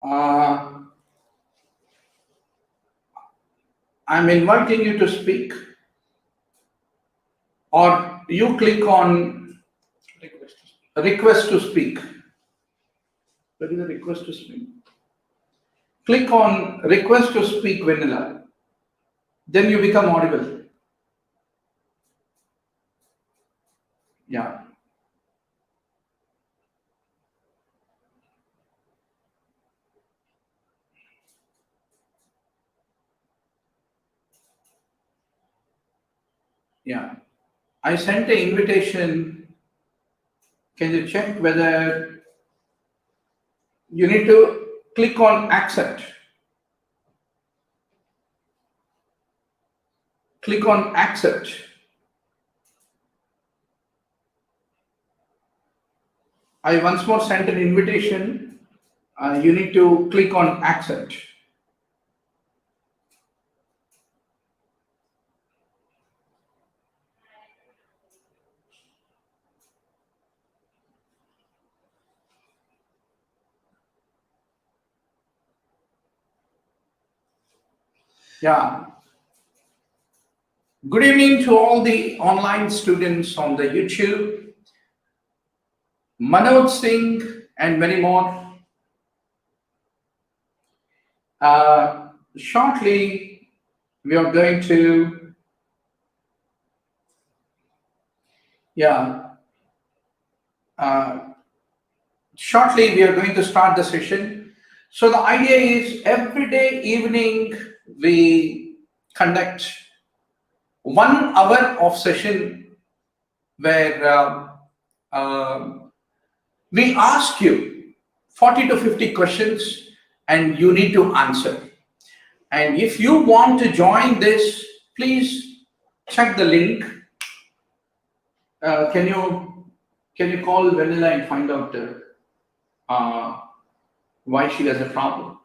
I'm inviting you to speak, or you click on request to speak. Where is the request to speak? Click on request to speak, Vanilla. Then you become audible. Yeah. Yeah. I sent an invitation. Can you check whether you need to click on accept? Click on accept. I once more sent an invitation. You need to click on accept. Yeah. Good evening to all the online students on the YouTube, Manoj Singh, and many more. Shortly, we are going to, shortly we are going to start the session. So the idea is every day evening we conduct 1 hour of session where we ask you 40 to 50 questions and you need to answer. And if you want to join this, please check the link. Can you call Vanilla and find out why she has a problem?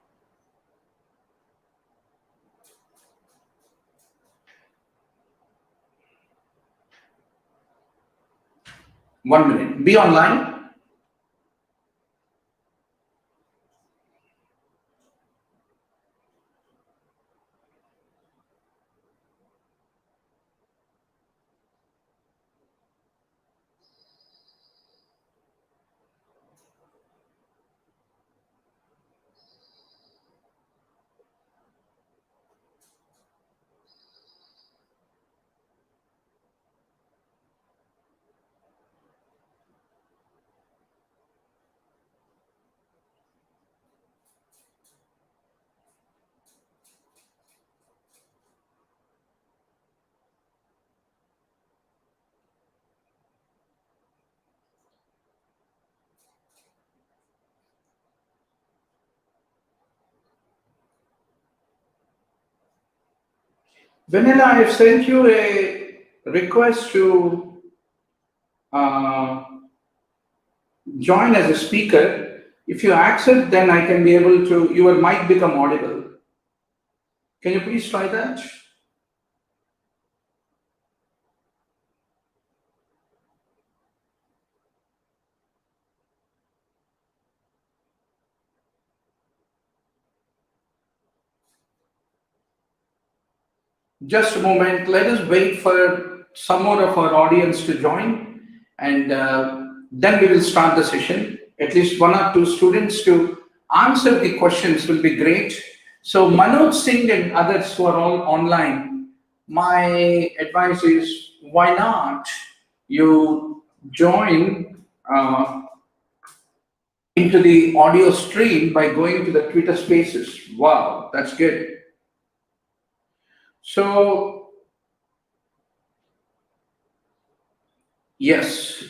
One minute. Be online. Vanilla, I've sent you a request to join as a speaker. If you accept, then I can be able to, your mic become audible. Can you please try that? Just a moment. Let us wait for some more of our audience to join, and then we will start the session. At least 1 or 2 students to answer the questions will be great. So Manoj Singh and others who are all online, my advice is why not you join into the audio stream by going to the Twitter Spaces. Wow, that's good. So yes.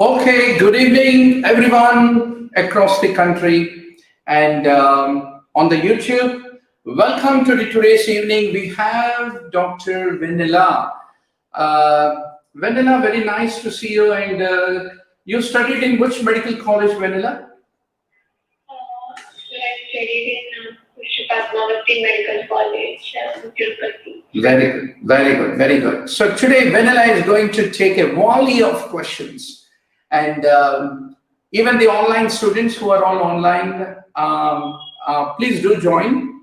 Okay, good evening, everyone across the country and on the YouTube. Welcome to today's evening. We have Dr. Vanilla. Vanilla, very nice to see you. And you studied in which medical college, Vanilla? I studied in Padmavati Medical College, Tirupati. Very good, very good, very good. So today, Vanilla is going to take a volley of questions. And even the online students who are all online, please do join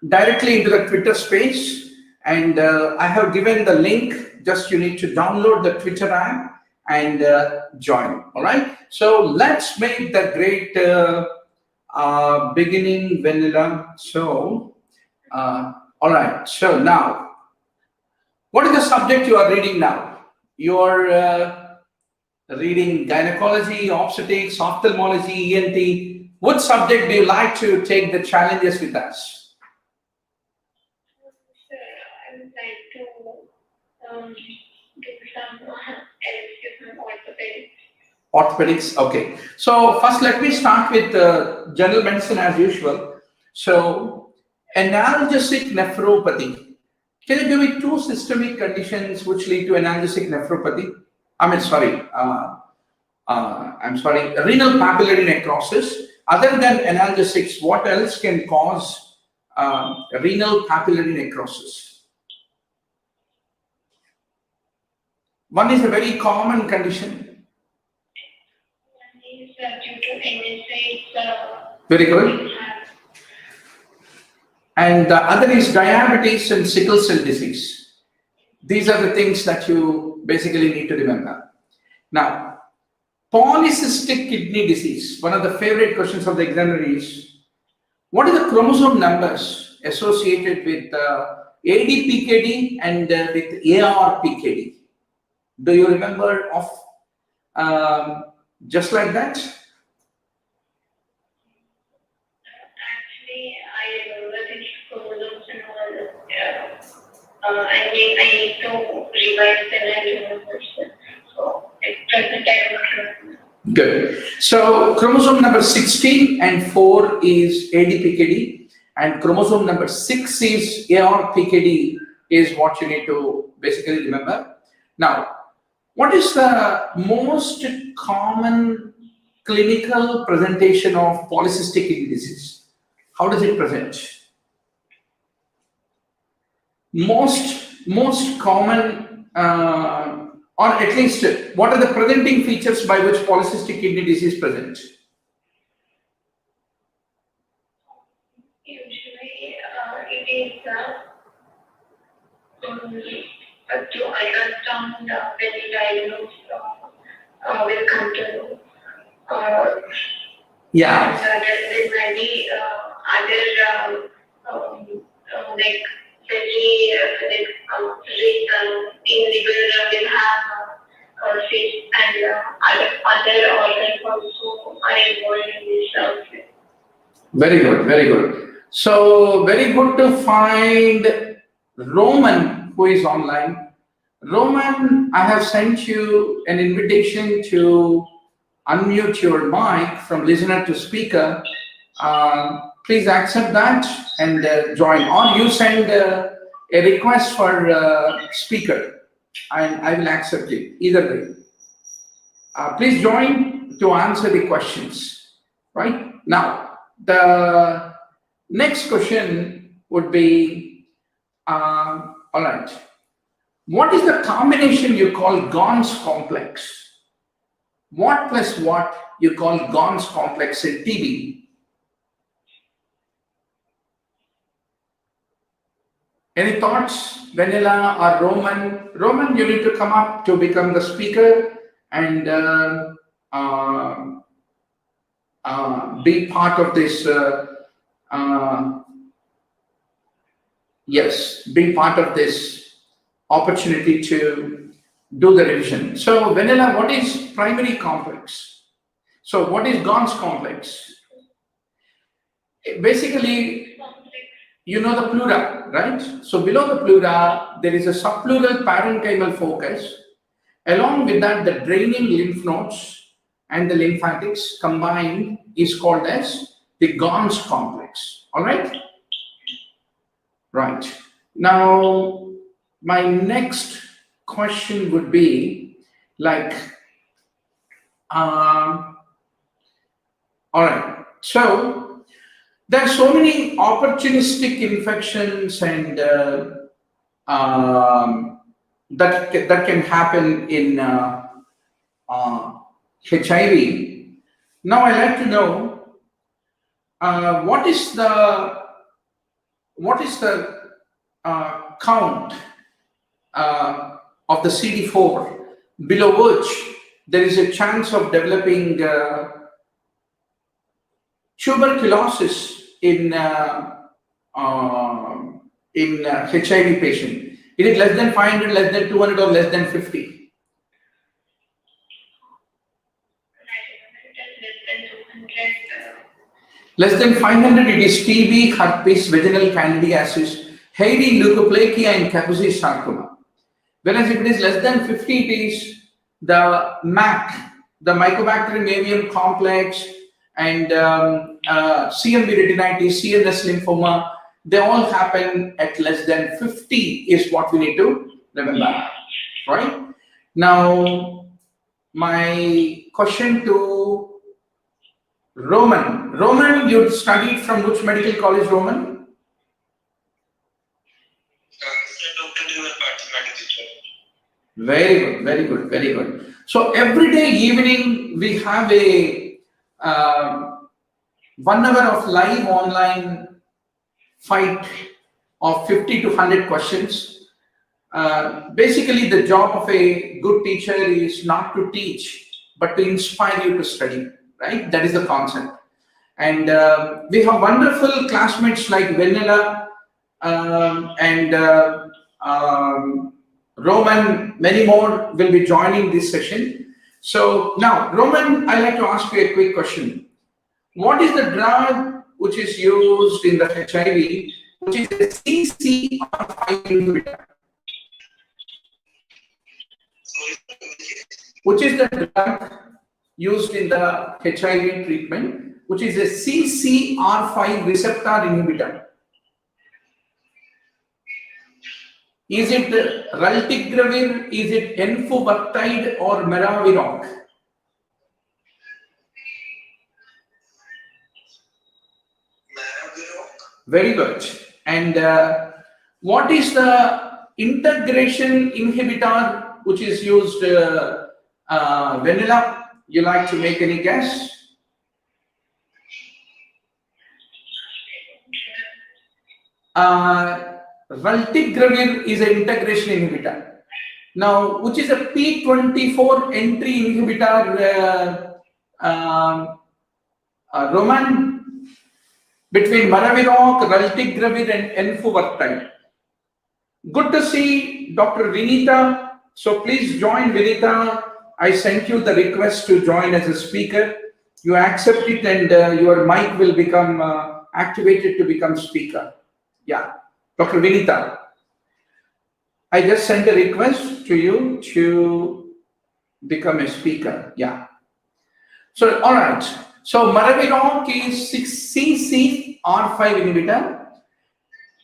directly into the Twitter space. And I have given the link, just you need to download the Twitter app and join, all right? So let's make the great beginning, Vanilla. So, all right, so now, what is the subject you are reading now? You're reading gynecology, obstetrics, ophthalmology, ENT. Which subject do you like to take the challenges with us? Sir, I would like to do some elective orthopedics. Orthopedics, okay. So first let me start with general medicine as usual. So analgesic nephropathy. Can you give me 2 systemic conditions which lead to analgesic nephropathy? Renal papillary necrosis. Other than analgesics, what else can cause renal papillary necrosis? One is a very common condition. One is due to NSAIDs. Very good. And the other is diabetes and sickle cell disease. These are the things that you basically need to remember. Now, polycystic kidney disease, one of the favorite questions of the examiner is, what are the chromosome numbers associated with ADPKD and with ARPKD? Do you remember of just like that? Actually, I remember these chromosomes and all. I need to revise them and remember. So, at present, I don't remember. Good. So chromosome number 16 and 4 is ADPKD, and chromosome number 6 is ARPKD is what you need to basically remember. Now, what is the most common clinical presentation of polycystic kidney disease? How does it present? Most common, or at least what are the presenting features by which polycystic kidney disease present? Usually, it is to ultrasound when the diagnosis will come to know. Yeah. There may be other like surgery, in liver will have cysts and other organs also are involved in this. Very good, very good. So very good to find Roman who is online. Roman, I have sent you an invitation to unmute your mic from listener to speaker. Please accept that and join. Or you send a request for speaker and I will accept it, either way. Please join to answer the questions, right? Now, the next question would be, all right, what is the combination you call Ghon's complex? What plus what you call Ghon's complex in TB? Any thoughts, Vanilla or Roman? Roman, you need to come up to become the speaker and be part of this. Yes, be part of this opportunity to do the revision. So, Vanilla, what is primary complex? So, what is Ghon's complex? Basically, you know the pleura, right? So, below the pleura, there is a subpleural parenchymal focus. Along with that, the draining lymph nodes and the lymphatics combined is called as the Ghon's complex. All right? Right. Now, my next question would be like, all right. So, there are so many opportunistic infections and that can happen in HIV. Now, I'd like to know what is the count of the CD4 below which there is a chance of developing tuberculosis in HIV patient. Is it less than 500, less than 200, or less than 50? Less than 500, it is TB, herpes, vaginal candidiasis, hairy leukoplakia, and Kaposi sarcoma. Whereas if it is less than 50, it is the MAC, the Mycobacterium avium complex, and CMV retinitis, CNS lymphoma. They all happen at less than 50 is what we need to remember, right? Now, my question to Roman. Roman, you studied from which medical college, Roman? Very good, very good, very good. So every day evening we have a 1 hour of live online fight of 50 to 100 questions. Basically, the job of a good teacher is not to teach, but to inspire you to study, right? That is the concept. And we have wonderful classmates like Vanilla and Roman, many more will be joining this session. So now, Roman, I'd like to ask you a quick question. What is the drug which is used in the HIV, which is the CCR5 inhibitor? Which is the drug used in the HIV treatment, which is a CCR5 receptor inhibitor? Is it raltegravir, is it enfuvirtide, or maraviroc? Very good. And what is the integration inhibitor which is used, Vanilla? You like to make any guess? Raltegravir is an integration inhibitor. Now, which is a P24 entry inhibitor, Roman? Between maraviroc, raltegravir, and enfuvirtide. Good to see Dr. Vinita. So please join, Vinita. I sent you the request to join as a speaker. You accept it, and your mic will become activated to become speaker. Yeah, Dr. Vinita. I just sent a request to you to become a speaker. Yeah. So, all right. So maraviroc is CCR5 inhibitor.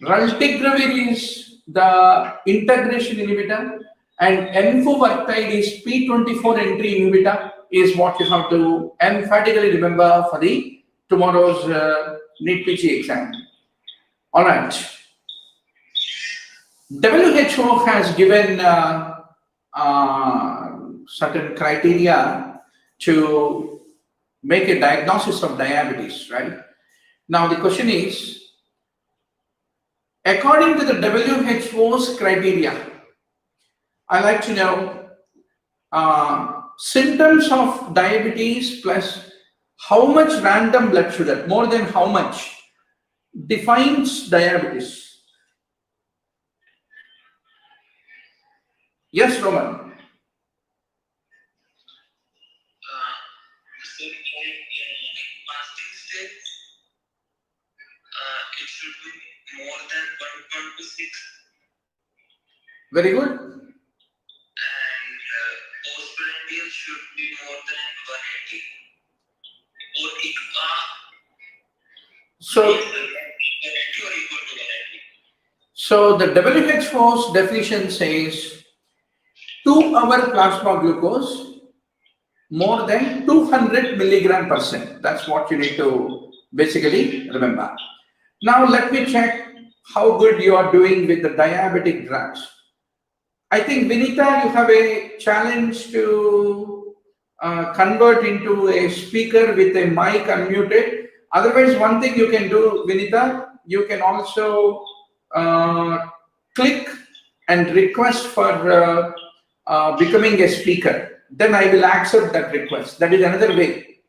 Raltegravir is the integration inhibitor, and enfuvirtide is P24 entry inhibitor. Is what you have to emphatically remember for the tomorrow's NEET PG exam. All right. WHO has given certain criteria to make a diagnosis of diabetes, right? Now the question is, according to the WHO's criteria, I like to know symptoms of diabetes plus how much random blood sugar, more than how much, defines diabetes. Yes, Roman. It should be more than 1.26. Very good. And postprandial should be more than 180. Or So, equal to 180. So the WHO's definition says 2-hour plasma glucose more than 200 mg/cent. That's what you need to basically remember. Now let me check how good you are doing with the diabetic drugs. I think, Vinita, you have a challenge to convert into a speaker with a mic unmuted. Otherwise, one thing you can do, Vinita, you can also click and request for becoming a speaker. Then I will accept that request. That is another way.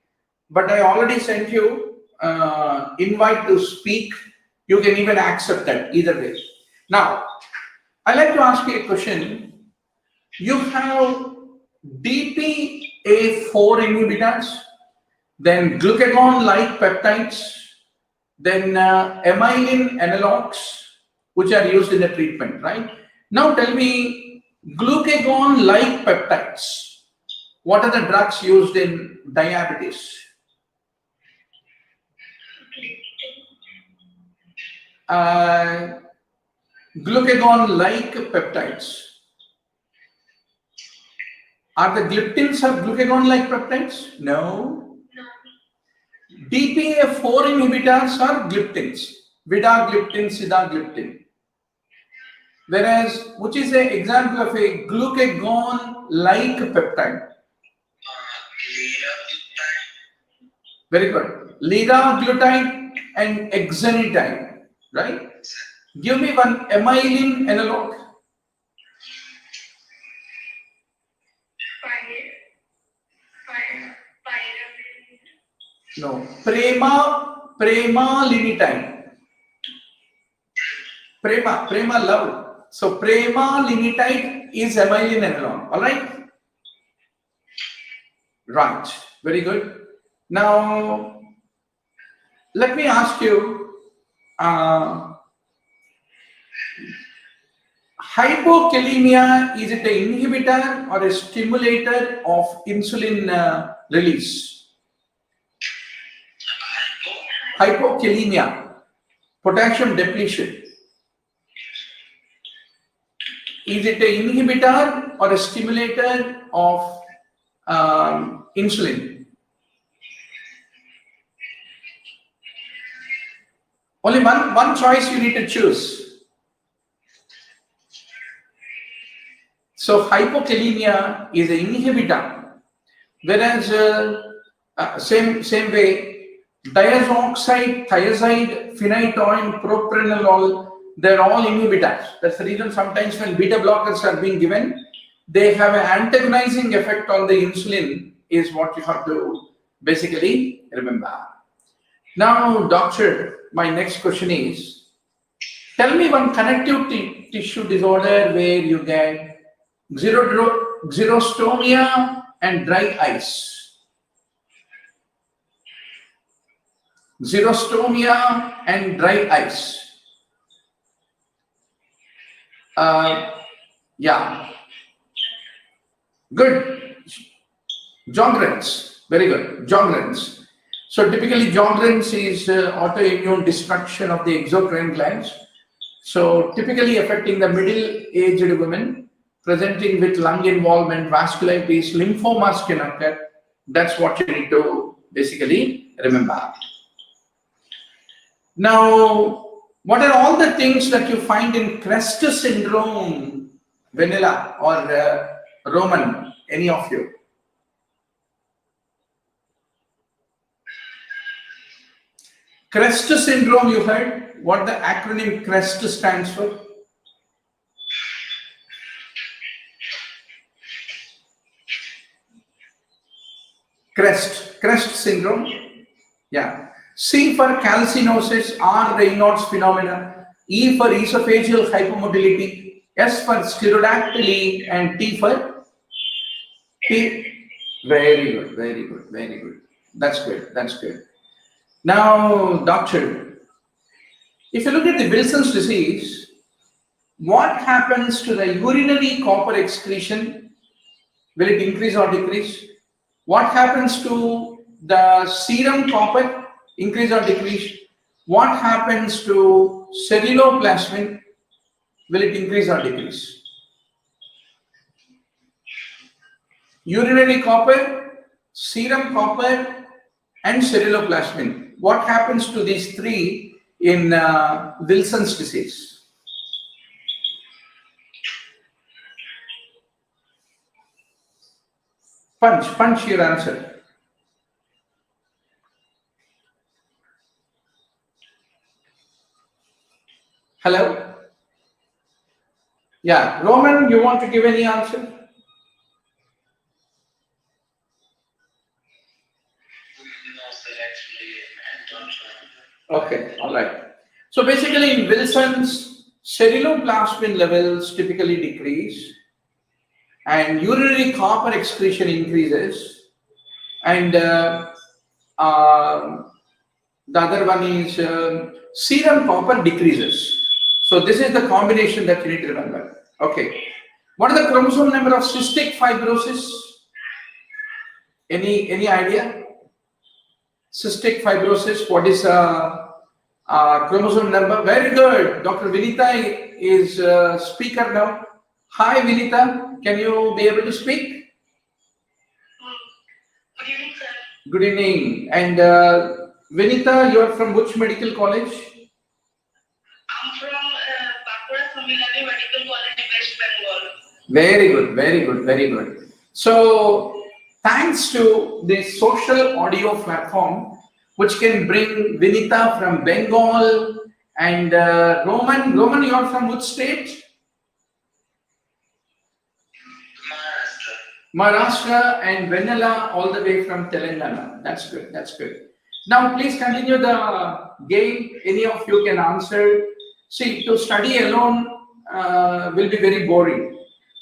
But I already sent you invite to speak. You can even accept that either way. Now, I'd like to ask you a question. You have DPA4 inhibitors, then glucagon-like peptides, then amylin analogs, which are used in the treatment, right? Now tell me, glucagon-like peptides. What are the drugs used in diabetes? Glucagon-like peptides. Are the gliptins or glucagon-like peptides? No. DPA4 inhibitors are gliptins. Vidagliptin, sitagliptin. Whereas, which is an example of a glucagon-like peptide? Very good. Liraglutide and exenatide, right? Give me one amylin analog. No. Premalinitide. Prema love. So premalinitide is amylin analog. All right? Right. Very good. Now, let me ask you, hypokalemia, is it an inhibitor or a stimulator of insulin release? Hypokalemia, potassium depletion. Is it an inhibitor or a stimulator of insulin? Only one choice you need to choose. So hypokalemia is an inhibitor, whereas same way, diazoxide, thiazide, phenytoin, propranolol, they're all inhibitors. That's the reason sometimes when beta blockers are being given, they have an antagonizing effect on the insulin, is what you have to basically remember. Now, doctor, my next question is, tell me one connective tissue disorder where you get xerostomia and dry eyes. Xerostomia and dry eyes. Yeah. Good. Sjogren's. Very good. Sjogren's. So typically Sjogren's is autoimmune destruction of the exocrine glands. So typically affecting the middle-aged women presenting with lung involvement, vasculitis, lymphomas can occur. That's what you need to basically remember. Now, what are all the things that you find in CREST syndrome, Vanilla or Roman, any of you? CREST syndrome, you heard what the acronym CREST stands for? CREST syndrome. Yeah. C for calcinosis, R Raynaud's phenomena, E for esophageal hypomobility, S for sclerodactyly, and T for P. Very good, very good, very good. That's good, that's good. Now, doctor, if you look at the Wilson's disease, what happens to the urinary copper excretion? Will it increase or decrease? What happens to the serum copper? Increase or decrease? What happens to ceruloplasmin? Will it increase or decrease? Urinary copper, serum copper, and ceruloplasmin. What happens to these three in Wilson's disease? Punch your answer. Hello? Yeah, Roman, you want to give any answer? No, sir, actually, I don't know. Okay, all right. So basically in Wilson's, ceruloplasmin levels typically decrease and urinary copper excretion increases, and The other one is serum copper decreases. So this is the combination that you need to remember. Okay. What is the chromosome number of cystic fibrosis? Any idea? Cystic fibrosis, what is chromosome number? Very good. Dr. Vinita is speaker now. Hi Vinita, can you be able to speak? Good evening, sir. Good evening. And Vinita, you are from which medical college? I'm from Bankura Samilani Medical College, West Bengal. Very good, very good, very good. So, thanks to this social audio platform, which can bring Vinita from Bengal and Roman. Roman, you are from which state? Maharashtra, and Venala all the way from Telangana. That's good, that's good. Now, please continue the game. Any of you can answer. See, to study alone will be very boring.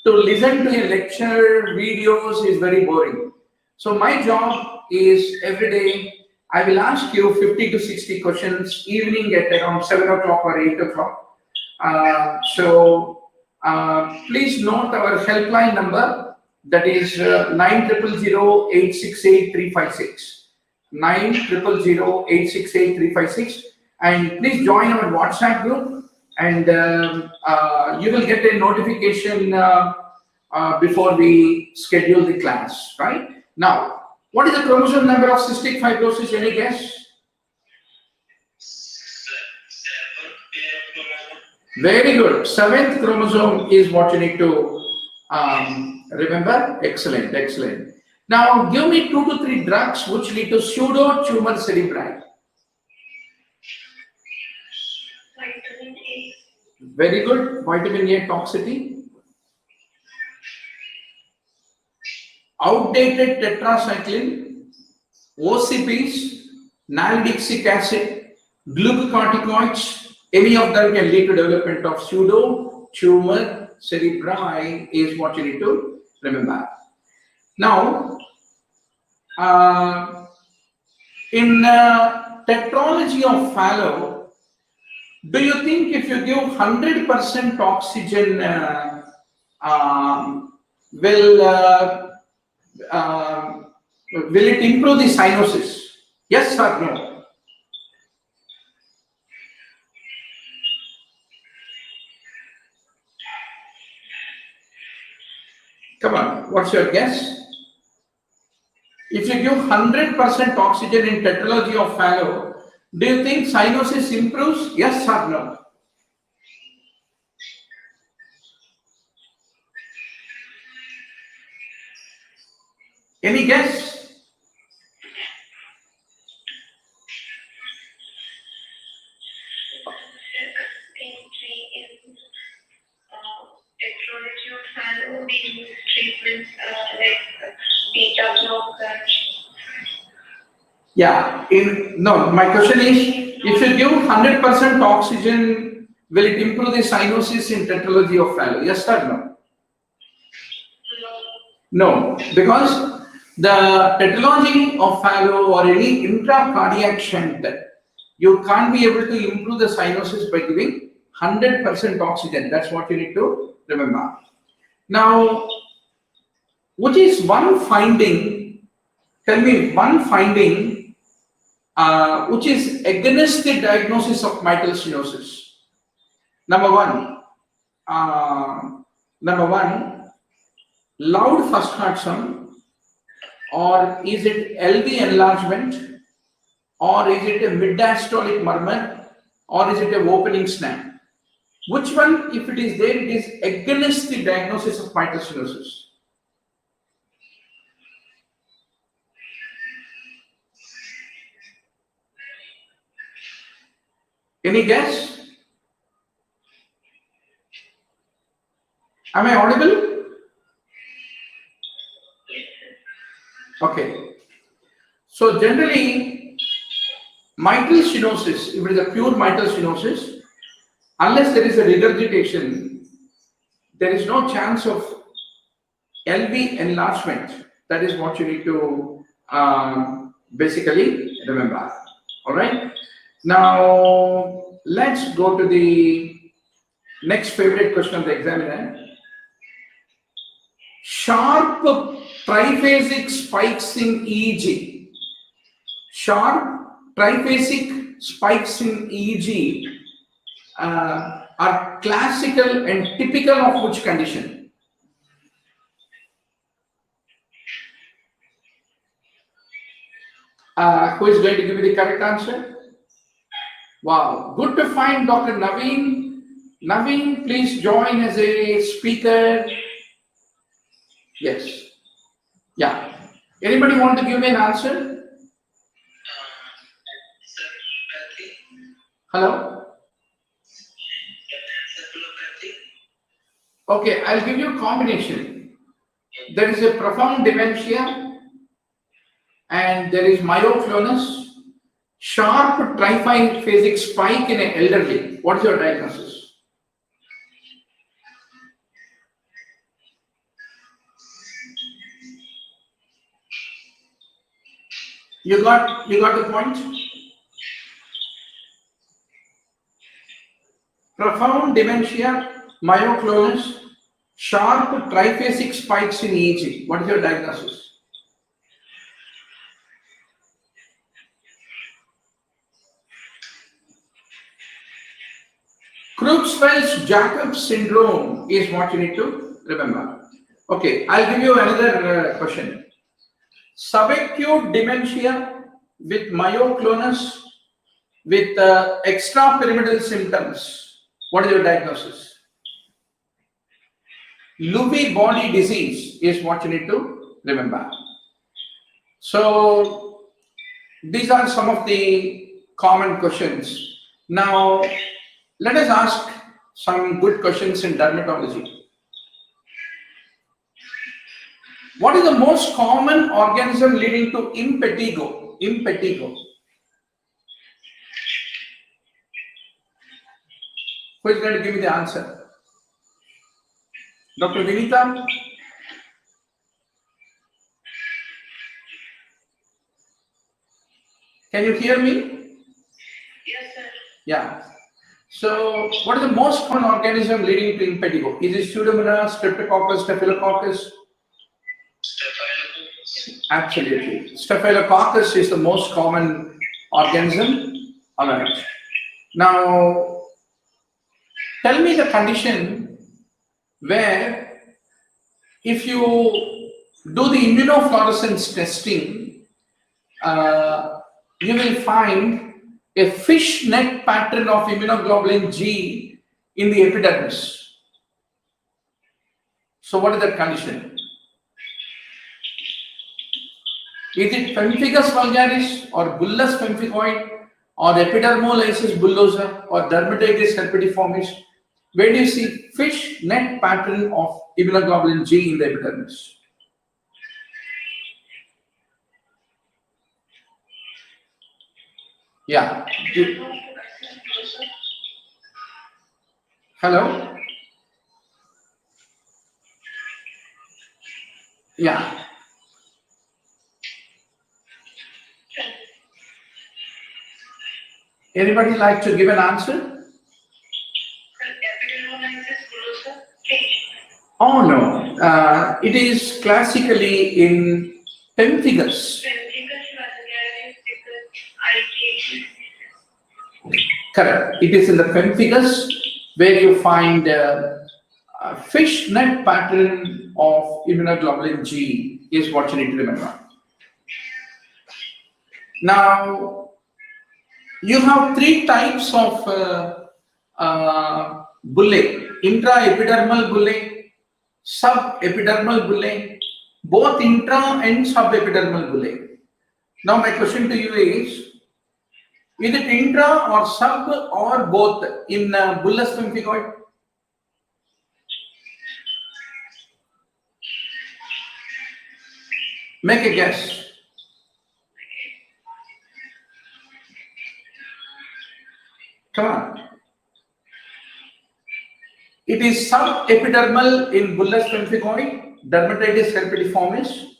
To listen to a lecture, videos is very boring. So my job is every day, I will ask you 50 to 60 questions, evening at around 7 o'clock or 8 o'clock. Please note our helpline number, that is 9000868 9000868 and please join our WhatsApp group, and you will get a notification before we schedule the class, right? Now, what is the chromosome number of cystic fibrosis? Any guess? 7th Very good. 7th chromosome is what you need to remember. Excellent, excellent. Now, give me 2 to 3 drugs which lead to pseudo tumor cerebri. Vitamin A. Very good. Vitamin A toxicity. Outdated tetracycline, OCPs, naldixic acid, glucocorticoids, any of them can lead to development of pseudo tumor cerebri is what you need to remember. Now, in tetralogy of Fallot, do you think if you give 100% oxygen will it improve the cyanosis? Yes or no? Come on, what's your guess? If you give 100% oxygen in tetralogy of Fallot, do you think cyanosis improves? Yes or no? Any guess? Technology of Fallot, we use treatments like beta blockers. Yeah. No, my question is, if you give 100% oxygen, will it improve the cyanosis in tetralogy of Fallot? Yes or no? No, because the tetralogy of Fallot or any intracardiac shunt, you can't be able to improve the cyanosis by giving 100% oxygen. That's what you need to remember. Now, what is one finding? Tell me one finding which is against the diagnosis of mitral stenosis. Number one, loud first heart sound, or is it LV enlargement, or is it a mid-diastolic murmur, or is it a opening snap? Which one, if it is there, it is against the diagnosis of mitral stenosis? Any guess? Am I audible? Okay. So generally, mitral stenosis, if it is a pure mitral stenosis, unless there is a regurgitation, there is no chance of LV enlargement. That is what you need to basically remember. All right. Now, let's go to the next favorite question of the examiner. Sharp triphasic spikes in EEG. Sharp triphasic spikes in EEG are classical and typical of which condition? Who is going to give me the correct answer? Wow, good to find Dr. Naveen. Naveen, please join as a speaker. Yes. Yeah. Anybody want to give me an answer? Encephalopathy. Hello? Encephalopathy. Okay, I'll give you a combination. There is a profound dementia and there is myoclonus, sharp triphasic spike in an elderly. What is your diagnosis? You got the point? Profound dementia, myoclonus, sharp triphasic spikes in EEG. What is your diagnosis? Creutzfeldt-Jakob syndrome is what you need to remember. Okay, I'll give you another question. Subacute dementia with myoclonus with extrapyramidal symptoms. What is your diagnosis? Lewy body disease is what you need to remember. So these are some of the common questions. Now let us ask some good questions in dermatology. What is the most common organism leading to impetigo? Impetigo. Who is going to give me the answer? Dr. Vinita? Can you hear me? Yes, sir. Yeah. So, what is the most common organism leading to impetigo? Is it Pseudomonas, Streptococcus, Staphylococcus? Staphylococcus. Absolutely. Staphylococcus is the most common organism. All right. Now, tell me the condition where if you do the immunofluorescence testing, you will find a fishnet pattern of immunoglobulin G in the epidermis. So what is that condition? Is it pemphigus vulgaris or bullous pemphigoid or epidermolysis bullosa or dermatitis herpetiformis? Where do you see fishnet pattern of immunoglobulin G in the epidermis? Yeah. Hello? Yeah. Anybody like to give an answer? Oh no, it is classically in pemphigus. Correct. It is in the pemphigus where you find a fishnet pattern of immunoglobulin G is what you need to remember. Now, you have three types of bullae: intraepidermal bullae, subepidermal bullae, both intra and subepidermal bullae. Now, my question to you is it intra or sub or both in bullous pemphigoid? Make a guess. Come on. It is subepidermal in bullous pemphigoid, dermatitis herpetiformis,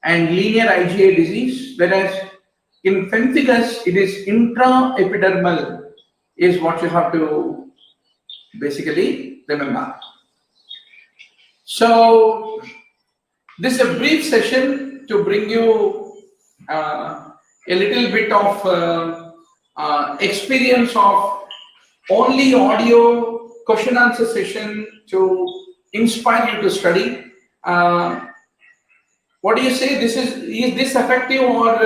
and linear IgA disease, whereas In pemphigus, it is intraepidermal is what you have to basically remember. So this is a brief session to bring you a little bit of experience of only audio question answer session to inspire you to study. What do you say? Is this effective, or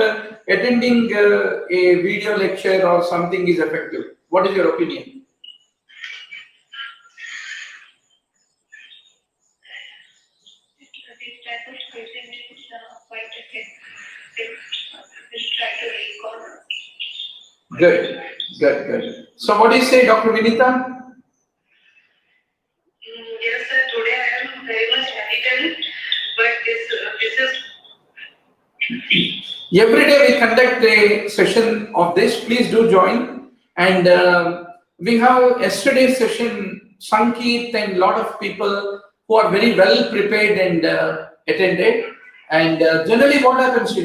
attending a video lecture or something is effective? What is your opinion? This type of question is quite effective. We'll try to recall. Good, good, good. So what do you say, Dr. Vinita? Yes, sir. Today I am very much hesitant, but this is. Every day we conduct a session of this. Please do join. And we have yesterday's session, Sankeet and a lot of people who are very well prepared and attended. And generally what happens,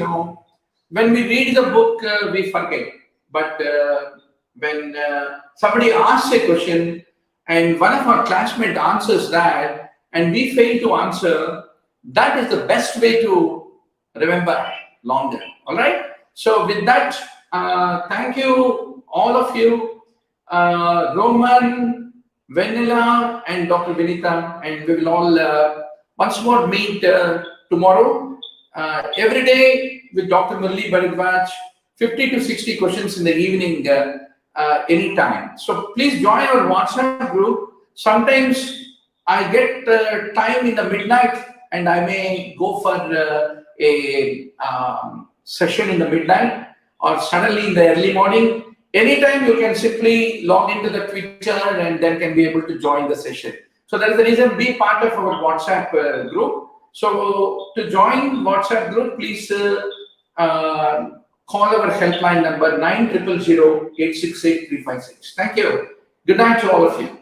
when we read the book, we forget. But when somebody asks a question and one of our classmates answers that and we fail to answer, that is the best way to remember longer. All right. So with that, thank you, all of you, Roman, Vanilla, and Dr. Vinita, and we will all once more meet tomorrow. Every day with Dr. Murli Bharadwaj, 50 to 60 questions in the evening, anytime. So please join our WhatsApp group. Sometimes I get time in the midnight and I may go for a session in the midnight or suddenly in the early morning. Anytime you can simply log into the Twitter and then can be able to join the session. So that is the reason, be part of our WhatsApp group. So to join WhatsApp group, please call our helpline number 9000 868 356. Thank you. Good night to all of you.